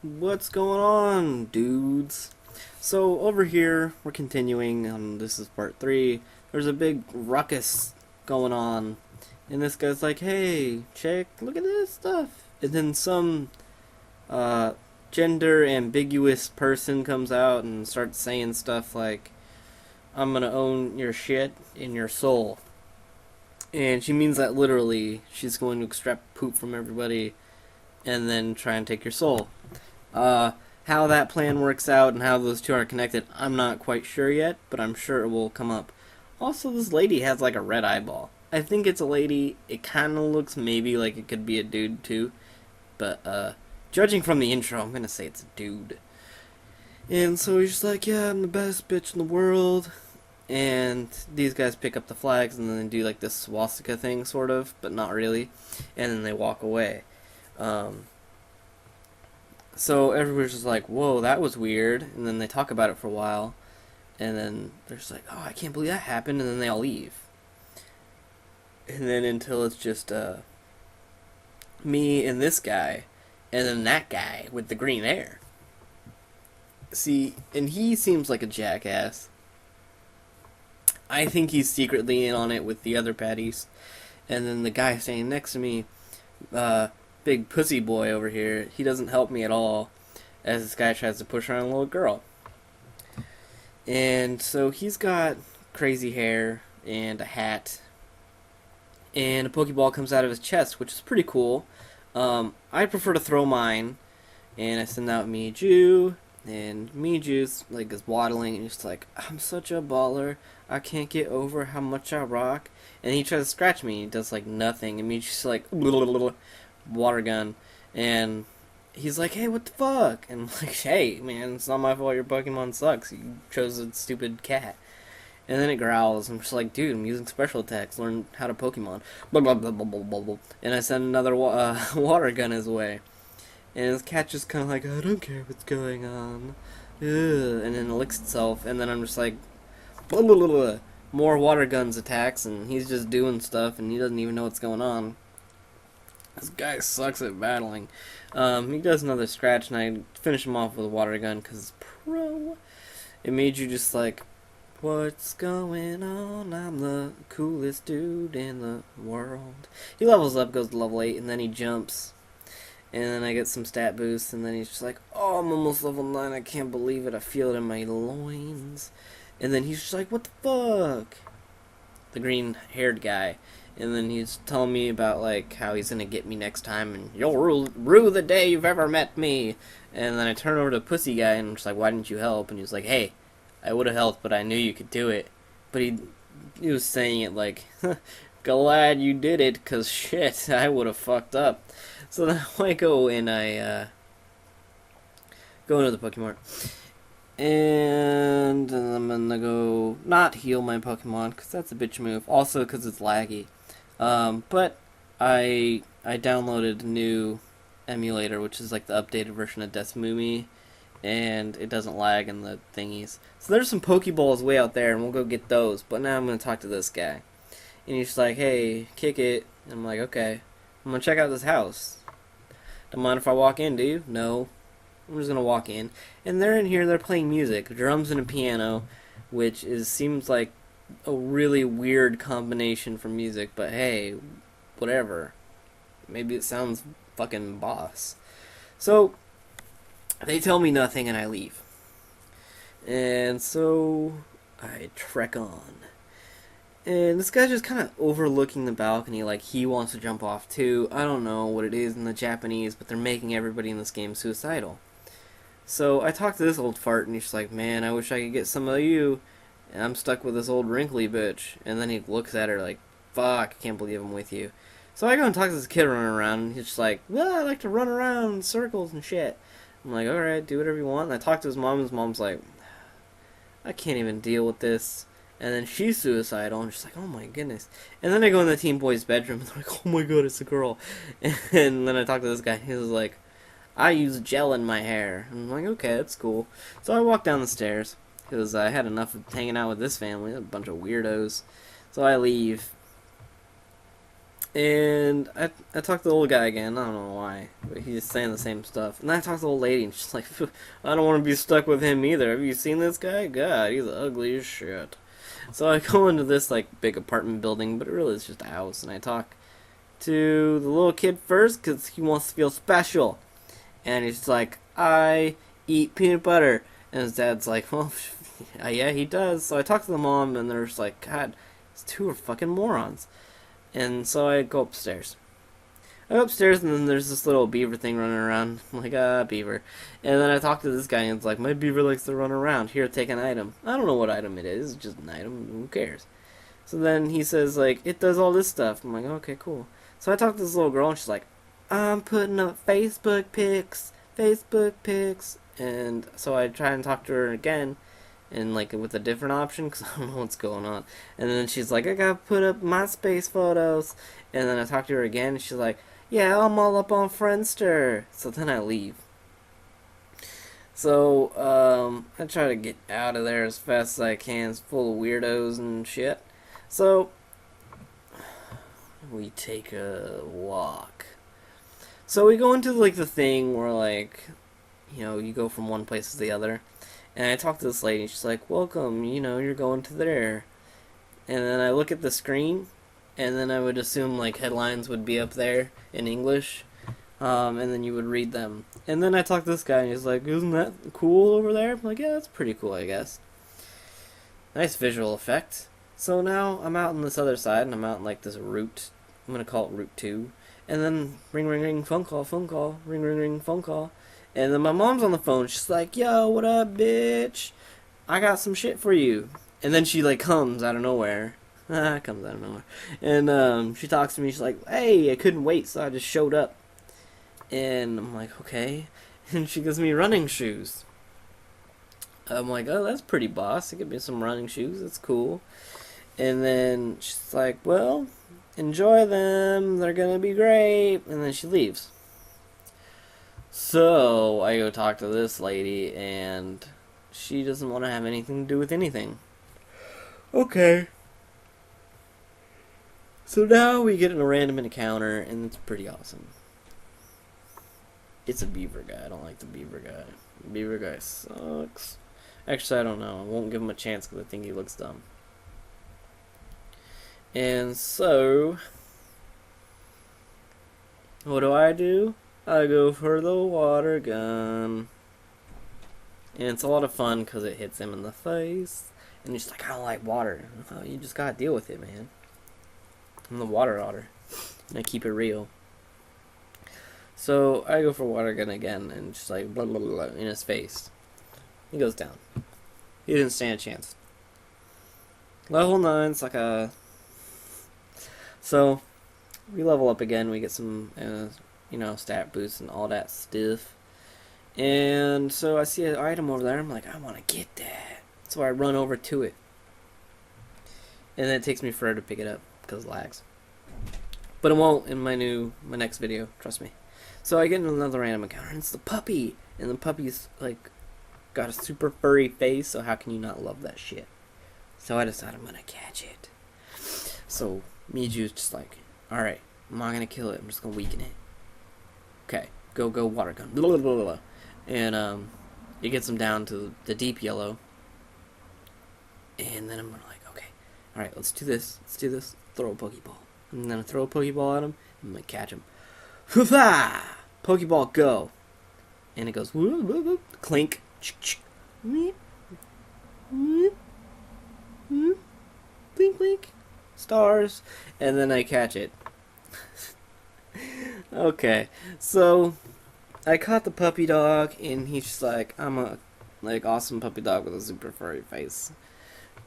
What's going on, dudes? So, over here, we're continuing, this is part 3. There's a big ruckus going on, and this guy's like, hey, chick, look at this stuff. And then some, uh, gender ambiguous person comes out and starts saying stuff like, I'm gonna own your shit in your soul. And she means that literally. She's going to extract poop from everybody and then try and take your soul. How that plan works out and how those two are connected, I'm not quite sure yet, but I'm sure it will come up. Also, this lady has like a red eyeball. I think it's a lady. It kind of looks maybe like it could be a dude too, but judging from the intro, I'm gonna say it's a dude. And so he's just like, yeah, I'm the best bitch in the world. And these guys pick up the flags and then they do like this swastika thing, sort of, but not really. And then they walk away. Um, So everybody's just like, whoa, that was weird. And then they talk about it for a while. And then they're just like, oh, I can't believe that happened. And then they all leave. And then until it's just me and this guy. And then that guy with the green hair. See, and he seems like a jackass. I think he's secretly in on it with the other baddies. And then the guy standing next to me, big pussy boy over here, he doesn't help me at all as this guy tries to push around a little girl. And so he's got crazy hair and a hat, and a Pokeball comes out of his chest, which is pretty cool. I prefer to throw mine, and I send out Miju, and Miju's like is waddling, and he's like, I'm such a baller, I can't get over how much I rock. And he tries to scratch me, he does like nothing, and Miju's like, water gun, and he's like, hey, what the fuck? And I'm like, hey, man, it's not my fault your Pokemon sucks. You chose a stupid cat. And then it growls. I'm just like, dude, I'm using special attacks. Learn how to Pokemon. Blah, blah, blah, blah, blah, blah, blah. And I send another water gun his way. And his cat just kind of like, I don't care what's going on. Ugh. And then it licks itself. And then I'm just like, blah, blah, blah, blah. More water guns attacks. And he's just doing stuff. And he doesn't even know what's going on. This guy sucks at battling. He does another scratch, and I finish him off with a water gun because it's pro. It made you just like, what's going on? I'm the coolest dude in the world. He levels up, goes to level 8, and then he jumps. And then I get some stat boosts, and then he's just like, oh, I'm almost level 9. I can't believe it. I feel it in my loins. And then he's just like, what the fuck? The green-haired guy. And then he's telling me about, like, how he's gonna get me next time, and you'll rue the day you've ever met me. And then I turn over to the pussy guy, and I'm just like, why didn't you help? And he was like, hey, I would have helped, but I knew you could do it. But he was saying it like, glad you did it, cause shit, I would have fucked up. So then I go and I go into the Pokemon. And I'm gonna go not heal my Pokemon, because that's a bitch move. Also, because it's laggy. But I downloaded a new emulator, which is like the updated version of Desmumi, and it doesn't lag in the thingies. So there's some Pokeballs way out there, and we'll go get those. But now I'm going to talk to this guy. And he's like, hey, kick it. And I'm like, okay. I'm going to check out this house. Don't mind if I walk in, do you? No. I'm just going to walk in. And they're in here, they're playing music. Drums and a piano, which seems like a really weird combination for music, but hey, whatever. Maybe it sounds fucking boss. So, they tell me nothing and I leave. And so, I trek on. And this guy's just kind of overlooking the balcony, like he wants to jump off too. I don't know what it is in the Japanese, but they're making everybody in this game suicidal. So, I talked to this old fart and he's just like, man, I wish I could get some of you. And I'm stuck with this old wrinkly bitch. And then he looks at her like, fuck, I can't believe I'm with you. So I go and talk to this kid running around, and he's just like, well, I like to run around in circles and shit. I'm like, alright, do whatever you want. And I talk to his mom, and his mom's like, I can't even deal with this. And then she's suicidal, and she's like, oh my goodness. And then I go in the teen boy's bedroom, and they're like, oh my god, it's a girl. And then I talk to this guy, he was like, I use gel in my hair. And I'm like, okay, that's cool. So I walk down the stairs. Because I had enough of hanging out with this family, a bunch of weirdos. So I leave. And I talked to the old guy again. I don't know why, but he's saying the same stuff. And then I talked to the old lady, and she's like, I don't want to be stuck with him either. Have you seen this guy? God, he's ugly as shit. So I go into this like big apartment building, but it really is just a house. And I talk to the little kid first because he wants to feel special. And he's like, I eat peanut butter. And his dad's like, well, yeah, he does. So I talk to the mom, and they're just like, God, these two are fucking morons. And so I go upstairs. I go upstairs, and then there's this little beaver thing running around. I'm like, beaver. And then I talk to this guy, and it's like, my beaver likes to run around. Here, take an item. I don't know what item it is. It's just an item. Who cares? So then he says, like, it does all this stuff. I'm like, okay, cool. So I talk to this little girl, and she's like, I'm putting up Facebook pics. Facebook pics. And so I try and talk to her again. And like with a different option because I don't know what's going on. And then she's like, I gotta put up MySpace photos. And then I talk to her again, and she's like, yeah, I'm all up on Friendster. So then I leave. So I try to get out of there as fast as I can. It's full of weirdos and shit. So we take a walk. So we go into like the thing where like, you know, you go from one place to the other. And I talk to this lady, and she's like, welcome, you know, you're going to there. And then I look at the screen, and then I would assume, like, headlines would be up there in English, and then you would read them. And then I talk to this guy, and he's like, isn't that cool over there? I'm like, yeah, that's pretty cool, I guess. Nice visual effect. So now I'm out on this other side, and I'm out in, like, this route. I'm going to call it Route 2. And then ring, ring, ring, phone call, ring, ring, ring, phone call. And then my mom's on the phone. She's like, yo, what up, bitch? I got some shit for you. And then she, like, comes out of nowhere. Comes out of nowhere. And she talks to me. She's like, hey, I couldn't wait, so I just showed up. And I'm like, okay. And she gives me running shoes. I'm like, oh, that's pretty boss. It give me some running shoes. That's cool. And then she's like, well, enjoy them. They're going to be great. And then she leaves. So, I go talk to this lady, and she doesn't want to have anything to do with anything. Okay. So now we get in a random encounter, and it's pretty awesome. It's a beaver guy. I don't like the beaver guy. The beaver guy sucks. Actually, I don't know. I won't give him a chance because I think he looks dumb. And so, what do? I go for the water gun. And it's a lot of fun because it hits him in the face. And he's like, I don't like water. Oh, you just gotta deal with it, man. I'm the water otter. And I keep it real. So I go for water gun again, and just like blah blah blah in his face. He goes down. He didn't stand a chance. Level 9, it's like a... So, we level up again, we get some... you know, stat boosts and all that stuff. And so I see an item over there. I'm like, I want to get that. So I run over to it. And then it takes me forever to pick it up because it lags. But it won't in my next video. Trust me. So I get another random encounter, and it's the puppy. And the puppy's like got a super furry face. So how can you not love that shit? So I decide I'm gonna catch it. So Miju's just like, all right, I'm not gonna kill it. I'm just gonna weaken it. Okay, go water gun. Blah, blah, blah, blah. And it gets him down to the deep yellow. And then I'm like, okay, all right, let's do this. Throw a Pokeball. And then I throw a Pokeball at him. And I'm gonna catch him. Hoo-ha! Pokeball, go. And it goes whoop, whoop, whoop, clink. Whoop, whoop, whoop, clink, clink. Stars. And then I catch it. Okay, so I caught the puppy dog, and he's just like, I'm a like awesome puppy dog with a super furry face.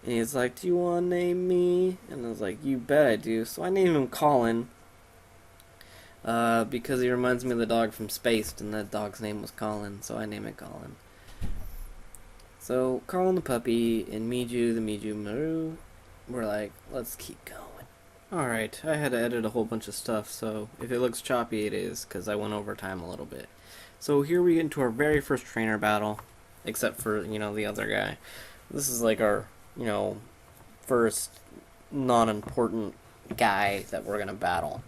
And he's like, do you want to name me? And I was like, you bet I do. So I named him Colin, because he reminds me of the dog from Spaced, and that dog's name was Colin, so I named it Colin. So Colin the puppy and Miju the Miju Maru were like, let's keep going. Alright, I had to edit a whole bunch of stuff, so if it looks choppy, it is, because I went over time a little bit. So here we get into our very first trainer battle, except for, you know, the other guy. This is like our, first non-important guy that we're going to battle.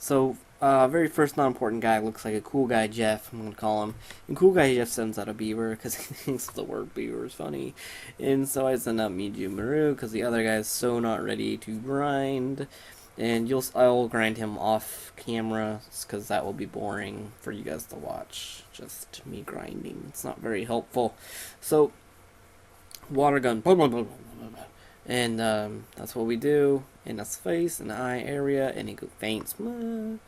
So, very first non-important guy looks like a cool guy Jeff, I'm gonna call him. And cool guy Jeff sends out a beaver because he thinks the word beaver is funny. And so I send out Miju Maru because the other guy is so not ready to grind. And I'll grind him off camera because that will be boring for you guys to watch. Just me grinding. It's not very helpful. So, water gun. Blah, blah, blah, blah, blah, blah. And that's what we do. And that's the face and the eye area. And he faints. And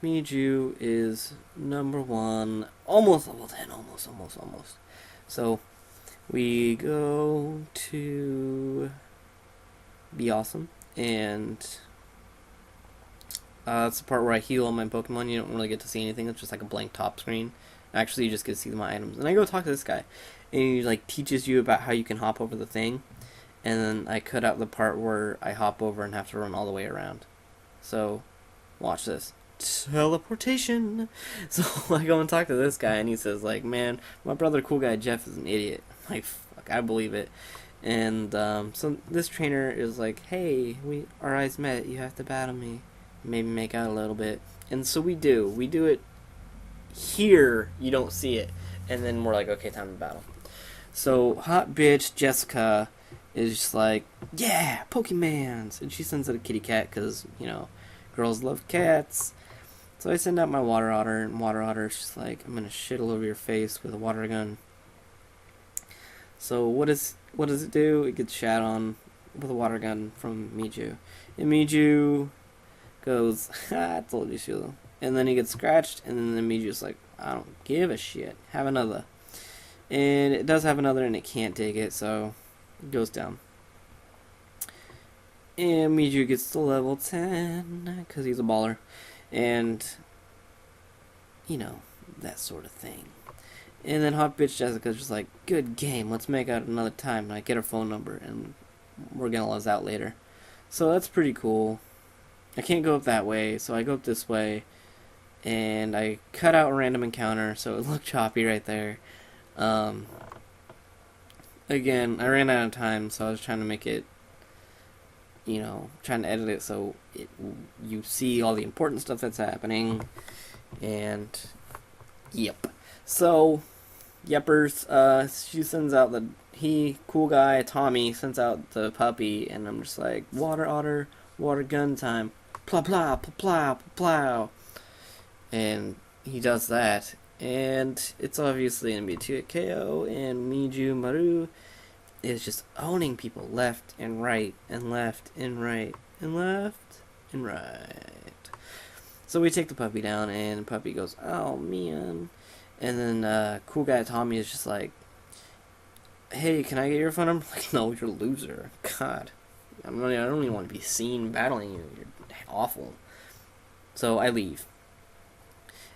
Miju is number 1. Almost level 10. Almost. So we go to Be Awesome. And that's the part where I heal on my Pokemon. You don't really get to see anything. It's just like a blank top screen. Actually, you just get to see my items. And I go talk to this guy. And he like teaches you about how you can hop over the thing. And then I cut out the part where I hop over and have to run all the way around. So, watch this. Teleportation! So, I go and talk to this guy, and he says, like, man, my brother, cool guy Jeff, is an idiot. I'm like, fuck, I believe it. And, so this trainer is like, hey, our eyes met, you have to battle me. Maybe make out a little bit. And so we do. We do it here, you don't see it. And then we're like, okay, time to battle. So, hot bitch Jessica is just like, yeah, Pokemans! And she sends out a kitty cat because, you know, girls love cats. So I send out my Water Otter, and Water Otter's just like, I'm gonna shit all over your face with a water gun. So what does it do? It gets shat on with a water gun from Miju. And Miju goes, I told you so. And then he gets scratched, and then Miju's like, I don't give a shit. Have another. And it does have another, and it can't take it, so it goes down. And Miju gets to level 10, because he's a baller. And, you know, that sort of thing. And then hot bitch Jessica's just like, good game, let's make out another time. And I get her phone number, and we're gonna let us out later. So that's pretty cool. I can't go up that way, so I go up this way. And I cut out a random encounter, so it looked choppy right there. Again, I ran out of time, so I was trying to make it, you know, trying to edit it so you see all the important stuff that's happening. And, yep. So, Yeppers, she sends out cool guy, Tommy, sends out the puppy, and I'm just like, Water Otter, water gun time. Plow, plow, plow, plow. And he does that. And it's obviously going to be a 2-KO, and Miju Maru is just owning people left and right, and left and right, and left and right. So we take the puppy down, and the puppy goes, oh man. And then cool guy Tommy is just like, hey, can I get your phone number? I'm like, no, you're a loser. God. I don't even want to be seen battling you. You're awful. So I leave.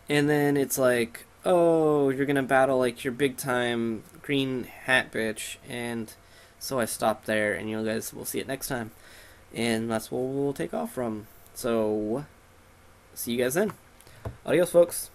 And then it's like, oh, you're gonna battle like your big time green hat bitch. And so I stopped there, and you guys will see it next time. And that's where we'll take off from. So, see you guys then. Adios, folks.